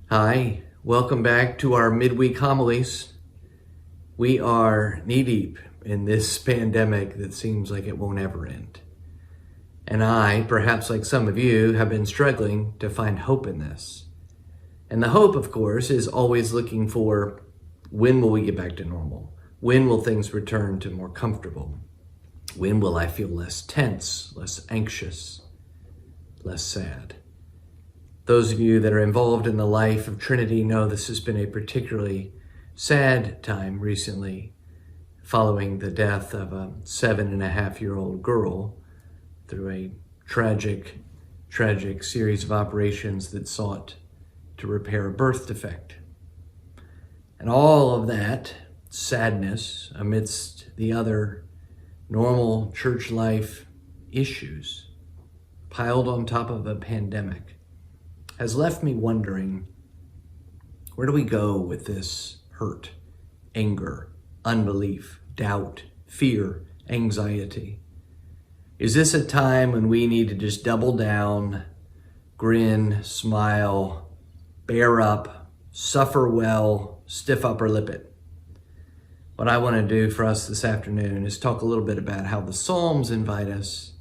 Hi, welcome back to our midweek homilies. We are knee-deep in this pandemic that seems like it won't ever end. And I, perhaps like some of you, have been struggling to find hope in this. And the hope, of course, is always looking for when will we get back to normal? When will things return to more comfortable? When will I feel less tense, less anxious, less sad? Those of you that are involved in the life of Trinity know this has been a particularly sad time recently, following the death of a 7.5-year-old girl through a tragic series of operations that sought to repair a birth defect. And all of that sadness amidst the other normal church life issues piled on top of a pandemic has left me wondering, where do we go with this hurt, anger, unbelief, doubt, fear, anxiety? Is this a time when we need to just double down, grin, smile, bear up, suffer well, stiff upper lip it? What I want to do for us this afternoon is talk a little bit about how the Psalms invite us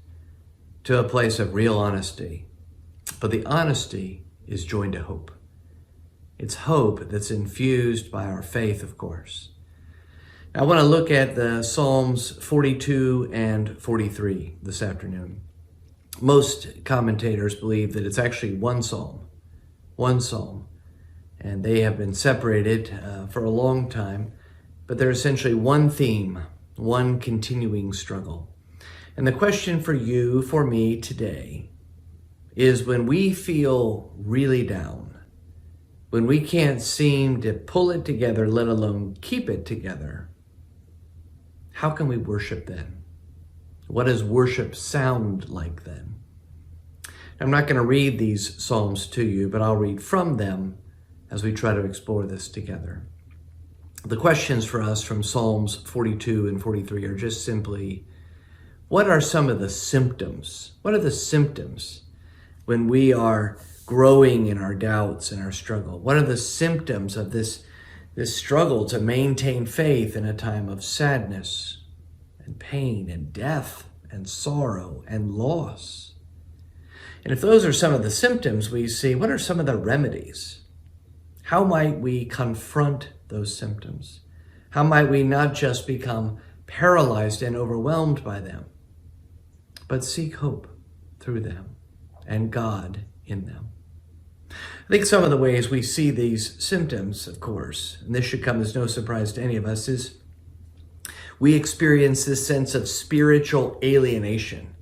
to a place of real honesty. But the honesty is joined to hope. It's hope that's infused by our faith, of course. I want to look at the Psalms 42 and 43 this afternoon. Most commentators believe that it's actually one psalm, and they have been separated for a long time, but they're essentially one theme, one continuing struggle. And the question for you, for me today, is when we feel really down, when we can't seem to pull it together, let alone keep it together, how can we worship then? What does worship sound like then? I'm not going to read these Psalms to you, but I'll read from them as we try to explore this together. The questions for us from Psalms 42 and 43 are just simply, what are some of the symptoms? What are the symptoms when we are growing in our doubts and our struggle? What are the symptoms of this struggle to maintain faith in a time of sadness and pain and death and sorrow and loss? And if those are some of the symptoms we see, what are some of the remedies? How might we confront those symptoms? How might we not just become paralyzed and overwhelmed by them, but seek hope through them and God in them? I think some of the ways we see these symptoms, of course, and this should come as no surprise to any of us, is we experience this sense of spiritual alienation.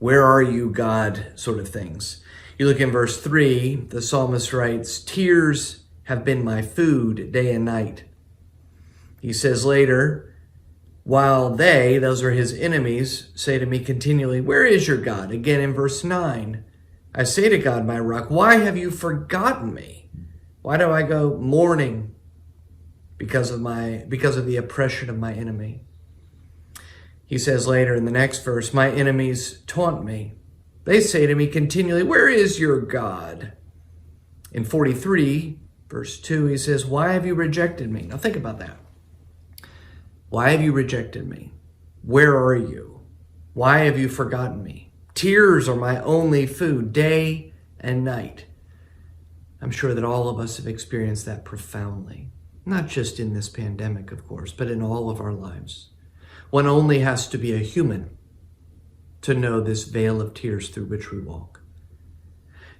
Where are you, God, sort of things. You look in verse 3, the psalmist writes, tears have been my food day and night. He says later, while they, those are his enemies, say to me continually, where is your God? Again in verse 9, I say to God, my rock, why have you forgotten me? Why do I go mourning because of the oppression of my enemy? He says later in the next verse, my enemies taunt me. They say to me continually, where is your God? In 43, verse 2, he says, why have you rejected me? Now think about that. Why have you rejected me? Where are you? Why have you forgotten me? Tears are my only food, day and night. I'm sure that all of us have experienced that profoundly, not just in this pandemic, of course, but in all of our lives. One only has to be a human to know this veil of tears through which we walk.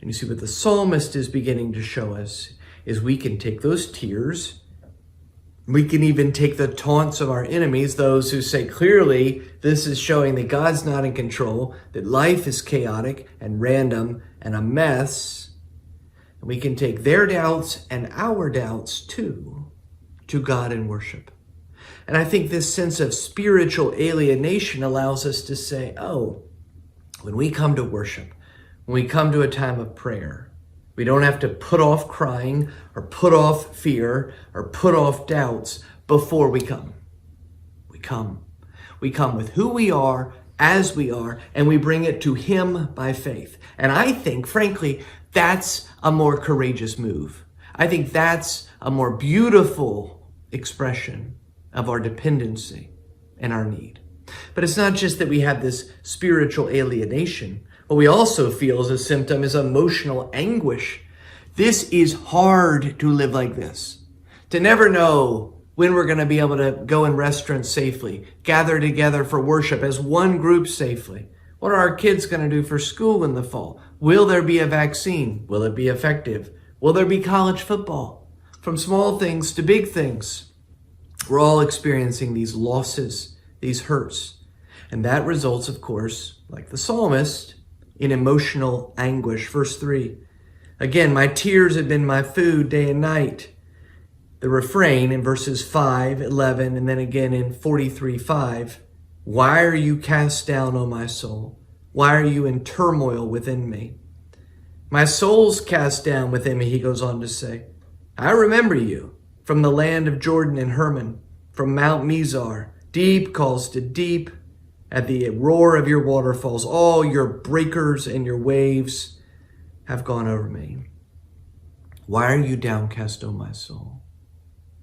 And you see what the psalmist is beginning to show us is we can take those tears. We can even take the taunts of our enemies, those who say clearly this is showing that God's not in control, that life is chaotic and random and a mess. And we can take their doubts and our doubts too to God in worship. And I think this sense of spiritual alienation allows us to say, oh, when we come to worship, when we come to a time of prayer, we don't have to put off crying or put off fear or put off doubts before we come. We come. We come with who we are, as we are, and we bring it to Him by faith. And I think, frankly, that's a more courageous move. I think that's a more beautiful expression of our dependency and our need. But it's not just that we have this spiritual alienation. What we also feel as a symptom is emotional anguish. This is hard to live like this, to never know when we're going to be able to go in restaurants safely, gather together for worship as one group safely. What are our kids going to do for school in the fall? Will there be a vaccine? Will it be effective? Will there be college football? From small things to big things, we're all experiencing these losses, these hurts. And that results, of course, like the psalmist, in emotional anguish. Verse 3, again, my tears have been my food day and night. The refrain in verses 5, 11, and then again in 43:5, why are you cast down, O my soul? Why are you in turmoil within me? My soul's cast down within me, he goes on to say. I remember you from the land of Jordan and Hermon, from Mount Mizar. Deep calls to deep at the roar of your waterfalls. All your breakers and your waves have gone over me. Why are you downcast, O my soul?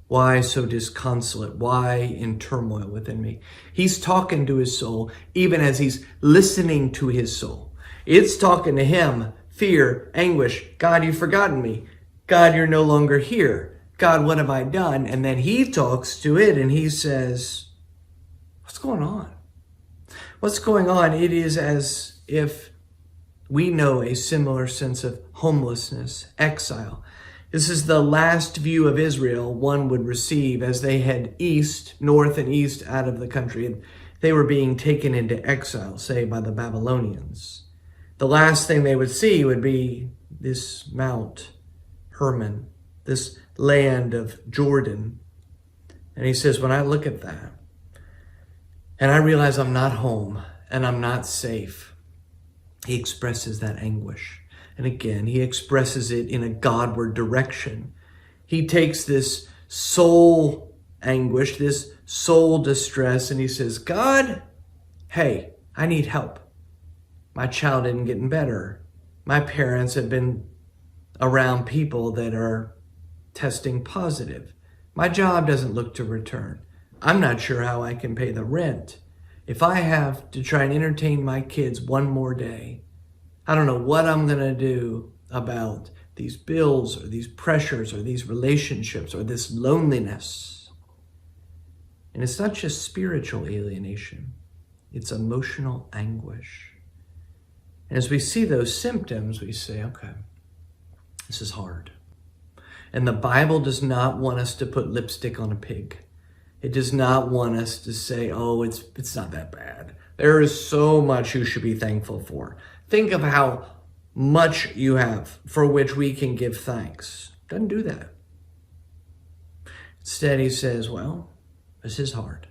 Why so disconsolate? Why in turmoil within me? He's talking to his soul, even as he's listening to his soul. It's talking to him, fear, anguish. God, you've forgotten me. God, you're no longer here. God, what have I done? And then he talks to it and he says, what's going on? What's going on? It is as if we know a similar sense of homelessness, exile. This is the last view of Israel one would receive as they head east, north and east out of the country. And they were being taken into exile, say, by the Babylonians. The last thing they would see would be this Mount Hermon, this land of Jordan. And he says, when I look at that, and I realize I'm not home and I'm not safe, he expresses that anguish. And again, he expresses it in a Godward direction. He takes this soul anguish, this soul distress, and he says, God, hey, I need help. My child isn't getting better. My parents have been around people that are testing positive. My job doesn't look to return. I'm not sure how I can pay the rent. If I have to try and entertain my kids one more day, I don't know what I'm going to do about these bills or these pressures or these relationships or this loneliness. And it's not just spiritual alienation. It's emotional anguish. And as we see those symptoms, we say, okay, this is hard. And the Bible does not want us to put lipstick on a pig. It does not want us to say, oh, it's not that bad. There is so much you should be thankful for. Think of how much you have for which we can give thanks. Doesn't do that. Instead, he says, well, this is hard.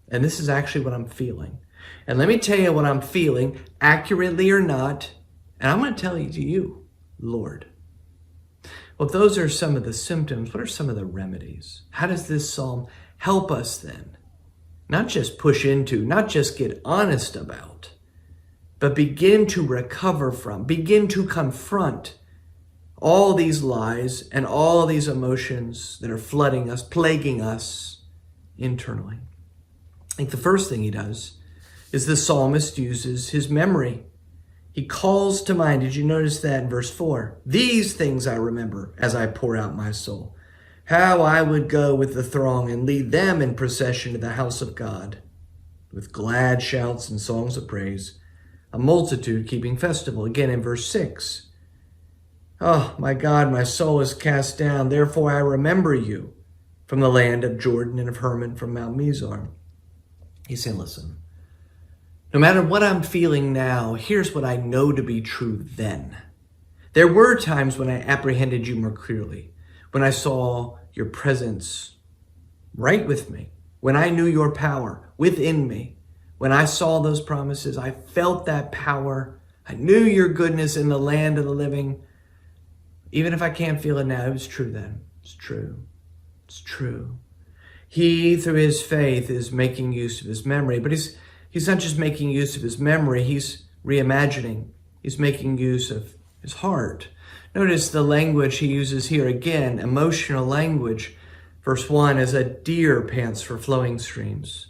And this is actually what I'm feeling. And let me tell you what I'm feeling, accurately or not. And I'm going to tell you to you, Lord. Well, if those are some of the symptoms, what are some of the remedies? How does this psalm help us then? Not just push into, not just get honest about, but begin to recover from, begin to confront all these lies and all these emotions that are flooding us, plaguing us internally. I think the first thing he does is the psalmist uses his memory. He calls to mind, did you notice that in verse 4? These things I remember as I pour out my soul. How I would go with the throng and lead them in procession to the house of God, with glad shouts and songs of praise, a multitude keeping festival. Again in verse 6. Oh, my God, my soul is cast down. Therefore I remember you from the land of Jordan and of Hermon, from Mount Mizar. He's saying, listen, no matter what I'm feeling now, here's what I know to be true then. There were times when I apprehended you more clearly, when I saw your presence right with me, when I knew your power within me, when I saw those promises, I felt that power. I knew your goodness in the land of the living. Even if I can't feel it now, it was true then. It's true. It's true. He, through his faith, is making use of his memory, but he's not just making use of his memory, he's reimagining. He's making use of his heart. Notice the language he uses here again, emotional language. Verse 1, as a deer pants for flowing streams,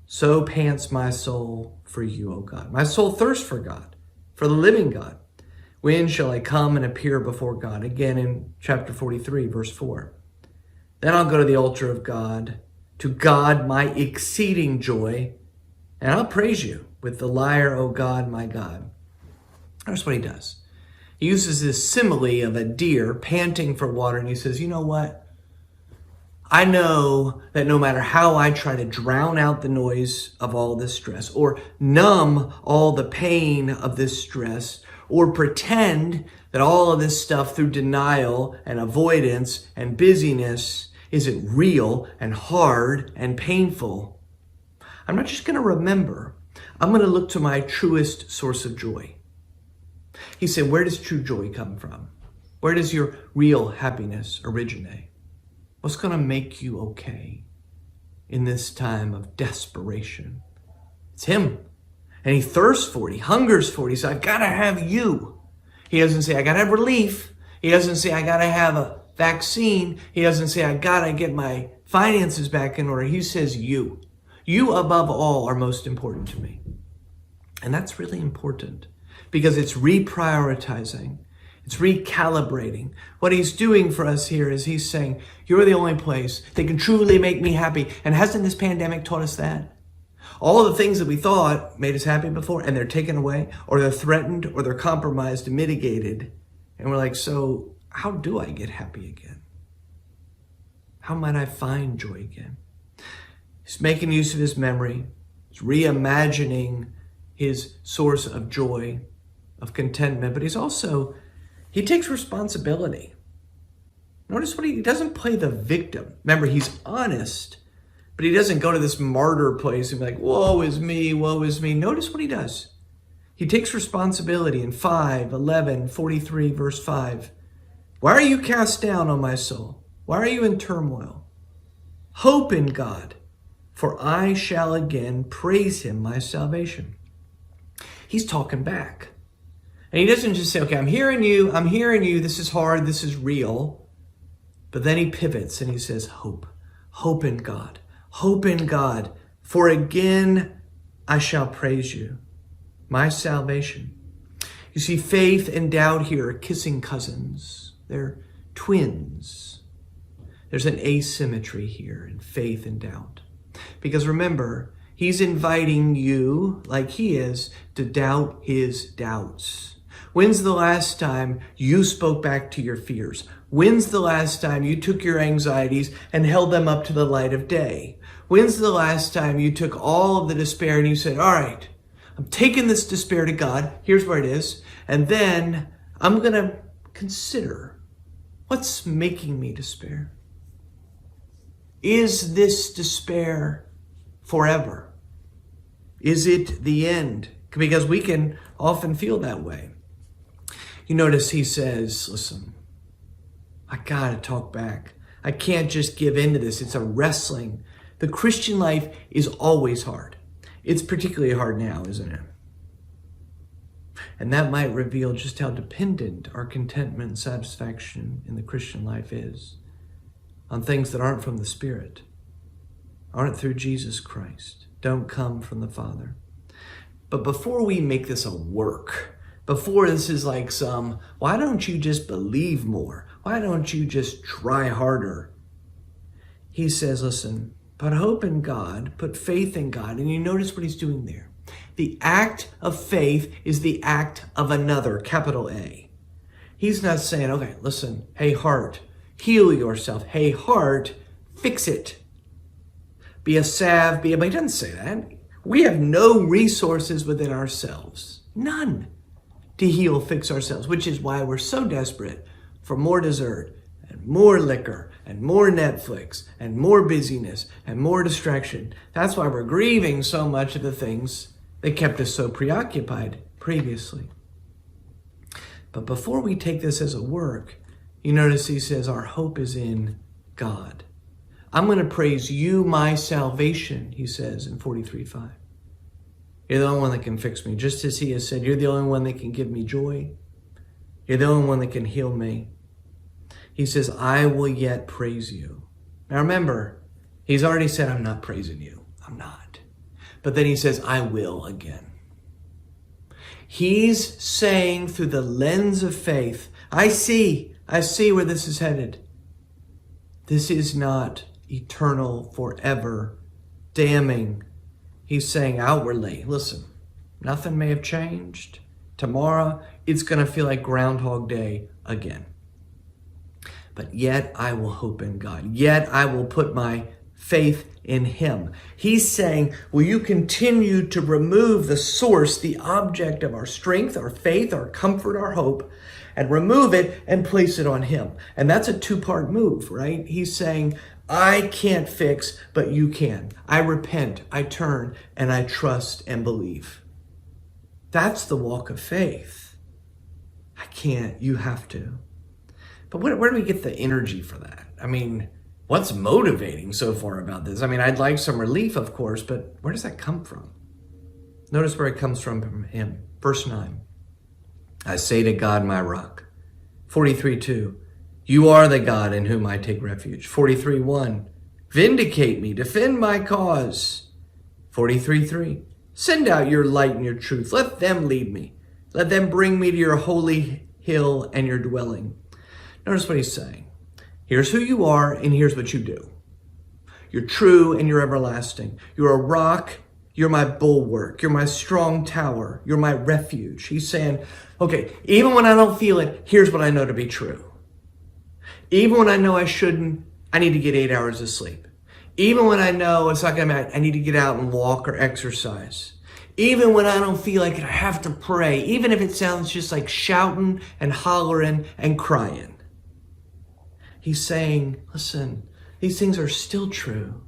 so pants my soul for you, O God. My soul thirsts for God, for the living God. When shall I come and appear before God? Again in chapter 43, verse 4. Then I'll go to the altar of God, to God my exceeding joy, and I'll praise you with the lyre, O God, my God. That's what he does. He uses this simile of a deer panting for water, and he says, you know what? I know that no matter how I try to drown out the noise of all this stress, or numb all the pain of this stress, or pretend that all of this stuff through denial and avoidance and busyness isn't real and hard and painful, I'm not just going to remember. I'm going to look to my truest source of joy. He said, where does true joy come from? Where does your real happiness originate? What's going to make you okay in this time of desperation? It's him. And he thirsts for it. He hungers for it. He says, I've got to have you. He doesn't say, I got to have relief. He doesn't say, I got to have a vaccine. He doesn't say, I got to get my finances back in order. He says, you. You above all are most important to me. And that's really important because it's reprioritizing. It's recalibrating. What he's doing for us here is he's saying, you're the only place that can truly make me happy. And hasn't this pandemic taught us that? All the things that we thought made us happy before, and they're taken away, or they're threatened, or they're compromised and mitigated. And we're like, so how do I get happy again? How might I find joy again? He's making use of his memory. He's reimagining his source of joy, of contentment, but he takes responsibility. Notice what he doesn't play the victim. Remember, he's honest, but he doesn't go to this martyr place and be like, woe is me, woe is me. Notice what he does. He takes responsibility in 43, verse 5. Why are you cast down, O my soul? Why are you in turmoil? Hope in God, for I shall again praise him, my salvation. He's talking back. And he doesn't just say, okay, I'm hearing you, this is hard, this is real. But then he pivots and he says, hope in God, for again I shall praise you, my salvation. You see, faith and doubt here are kissing cousins. They're twins. There's an asymmetry here in faith and doubt. Because remember, he's inviting you, like he is, to doubt his doubts. When's the last time you spoke back to your fears? When's the last time you took your anxieties and held them up to the light of day? When's the last time you took all of the despair and you said, all right, I'm taking this despair to God. Here's where it is. And then I'm going to consider what's making me despair. Is this despair forever? Is it the end? Because we can often feel that way. You notice he says, listen, I gotta talk back. I can't just give in to this. It's a wrestling. The Christian life is always hard. It's particularly hard now, isn't it? And that might reveal just how dependent our contentment and satisfaction in the Christian life is on things that aren't from the Spirit, aren't through Jesus Christ, don't come from the Father. But before we make this a work, before this is like why don't you just believe more? Why don't you just try harder? He says, listen, put hope in God, put faith in God. And you notice what he's doing there. The act of faith is the act of another, capital A. He's not saying, okay, listen, hey, heart, heal yourself. Hey, heart, fix it. Be a salve, but he doesn't say that. We have no resources within ourselves, none, to heal, fix ourselves, which is why we're so desperate for more dessert and more liquor and more Netflix and more busyness and more distraction. That's why we're grieving so much of the things that kept us so preoccupied previously. But before we take this as a work, you notice he says our hope is in God. I'm going to praise you, my salvation, he says in 43:5. You're the only one that can fix me. Just as he has said, you're the only one that can give me joy. You're the only one that can heal me. He says, I will yet praise you. Now remember, he's already said, I'm not praising you. I'm not. But then he says, I will again. He's saying through the lens of faith, I see where this is headed. This is not eternal, forever, damning. He's saying outwardly, listen, nothing may have changed. Tomorrow, it's going to feel like Groundhog Day again. But yet I will hope in God. Yet I will put my faith in him. He's saying, will you continue to remove the source, the object of our strength, our faith, our comfort, our hope, and remove it and place it on him? And that's a two-part move, right? He's saying, I can't fix, but you can. I repent, I turn, and I trust and believe. That's the walk of faith. I can't, you have to. But where do we get the energy for that? I mean, what's motivating so far about this? I mean, I'd like some relief, of course, but where does that come from? Notice where it comes from him. Verse 9. I say to God, my rock. 43:2. You are the God in whom I take refuge. 43:1. Vindicate me, defend my cause. 43:3. Send out your light and your truth. Let them lead me. Let them bring me to your holy hill and your dwelling. Notice what he's saying. Here's who you are and here's what you do. You're true and you're everlasting. You're a rock. You're my bulwark. You're my strong tower. You're my refuge. He's saying, okay, even when I don't feel it, here's what I know to be true. Even when I know I shouldn't, I need to get 8 hours of sleep. Even when I know it's not going to matter, I need to get out and walk or exercise. Even when I don't feel like it, I have to pray. Even if it sounds just like shouting and hollering and crying. He's saying, listen, these things are still true.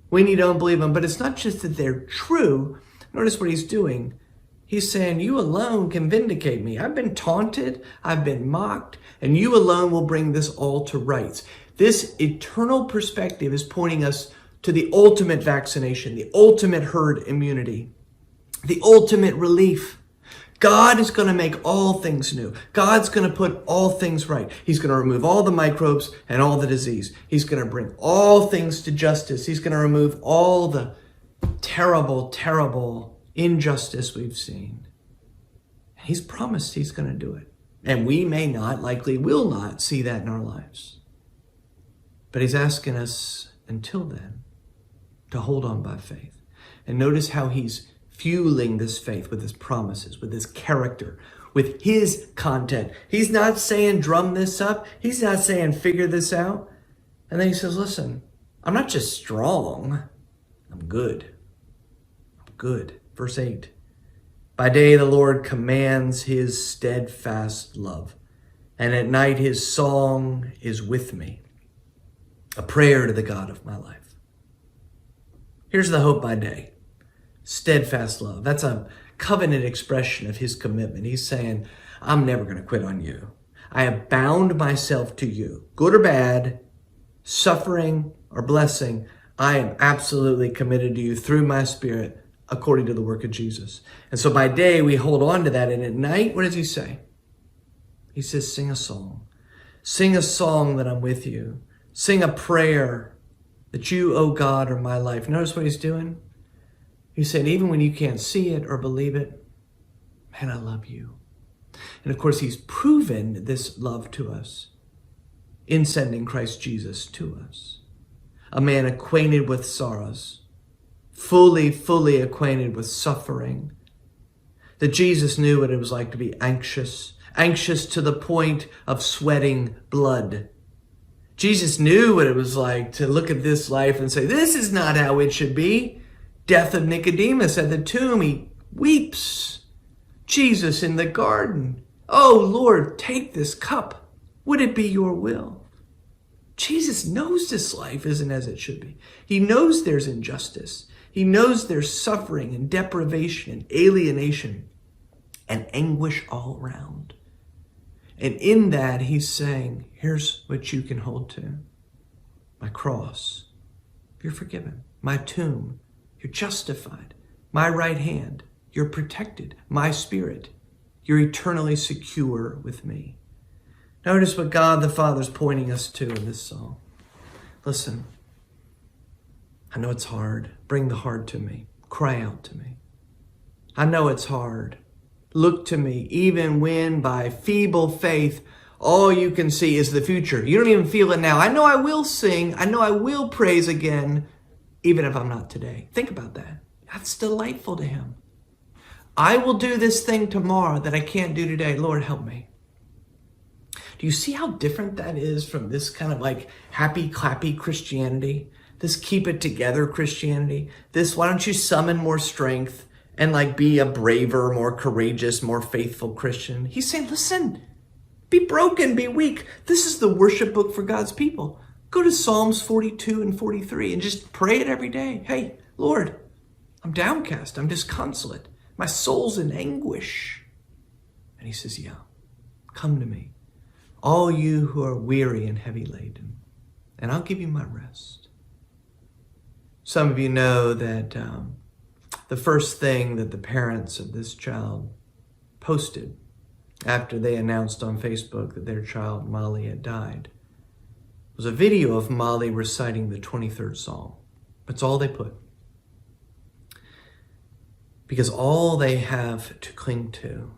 When you don't believe them, but it's not just that they're true. Notice what he's doing. He's saying, you alone can vindicate me. I've been taunted, I've been mocked, and you alone will bring this all to rights. This eternal perspective is pointing us to the ultimate vaccination, the ultimate herd immunity, the ultimate relief. God is going to make all things new. God's going to put all things right. He's going to remove all the microbes and all the disease. He's going to bring all things to justice. He's going to remove all the terrible, terrible injustice we've seen. He's promised he's going to do it. And we may not, likely will not, see that in our lives. But he's asking us, until then, to hold on by faith. And notice how he's fueling this faith with his promises, with his character, with his content. He's not saying drum this up. He's not saying figure this out. And then he says, listen, I'm not just strong. I'm good. I'm good. Verse 8. By day the Lord commands his steadfast love, and at night his song is with me, a prayer to the God of my life. Here's the hope by day. Steadfast love. That's a covenant expression of his commitment. He's saying, I'm never going to quit on you. I have bound myself to you. Good or bad, suffering or blessing, I am absolutely committed to you through my Spirit according to the work of Jesus. And so by day we hold on to that. And at night, what does he say? He says, sing a song. Sing a song that I'm with you. Sing a prayer that you, O God, are my life. Notice what he's doing? He said, even when you can't see it or believe it, man, I love you. And of course, he's proven this love to us in sending Christ Jesus to us. A man acquainted with sorrows, fully acquainted with suffering. That Jesus knew what it was like to be anxious to the point of sweating blood. Jesus knew what it was like to look at this life and say, this is not how it should be. Death of Nicodemus at the tomb, he weeps. Jesus in the garden, oh Lord, take this cup. Would it be your will? Jesus knows this life isn't as it should be. He knows there's injustice. He knows there's suffering and deprivation and alienation and anguish all around. And in that, he's saying, here's what you can hold to. My cross, you're forgiven. My tomb, you're justified. My right hand, you're protected. My Spirit, You're eternally secure with me. Notice what God the Father's pointing us to in this song. Listen, I know it's hard. Bring the hard to me. Cry out to me. I know it's hard. Look to me, even when by feeble faith, all you can see is the future. You don't even feel it now. I know I will sing. I know I will praise again, even if I'm not today. Think about that. That's delightful to him. I will do this thing tomorrow that I can't do today. Lord, help me. Do you see how different that is from this kind of like happy, clappy Christianity? This keep it together Christianity? This, why don't you summon more strength and like be a braver, more courageous, more faithful Christian? He's saying, listen, be broken, be weak. This is the worship book for God's people. Go to Psalms 42 and 43 and just pray it every day. Hey, Lord, I'm downcast. I'm disconsolate. My soul's in anguish. And he says, yeah, come to me, all you who are weary and heavy laden, and I'll give you my rest. Some of you know that the first thing that the parents of this child posted after they announced on Facebook that their child, Molly, had died was a video of Molly reciting the 23rd Psalm. That's all they put. Because all they have to cling to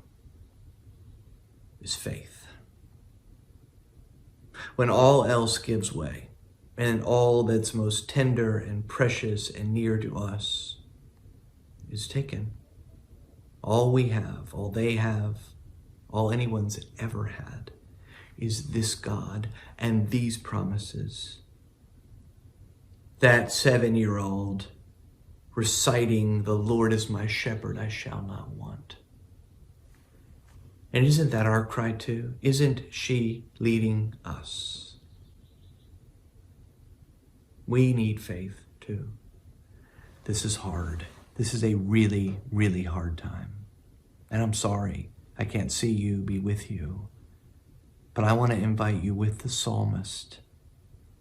is faith. When all else gives way, and all that's most tender and precious and near to us is taken, all we have, all they have, all anyone's ever had is this God and these promises. That 7-year-old reciting, the Lord is my shepherd, I shall not want. And isn't that our cry too? Isn't she leading us? We need faith too. This is hard. This is a really, really hard time. And I'm sorry, I can't see you, be with you. But I want to invite you with the psalmist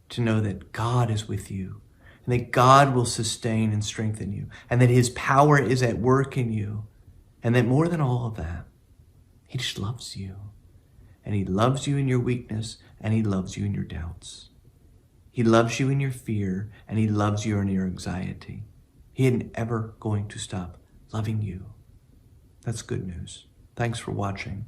to know that God is with you, and that God will sustain and strengthen you, and that his power is at work in you, and that more than all of that, he just loves you. And he loves you in your weakness, and he loves you in your doubts. He loves you in your fear, and he loves you in your anxiety. He isn't ever going to stop loving you. That's good news. Thanks for watching.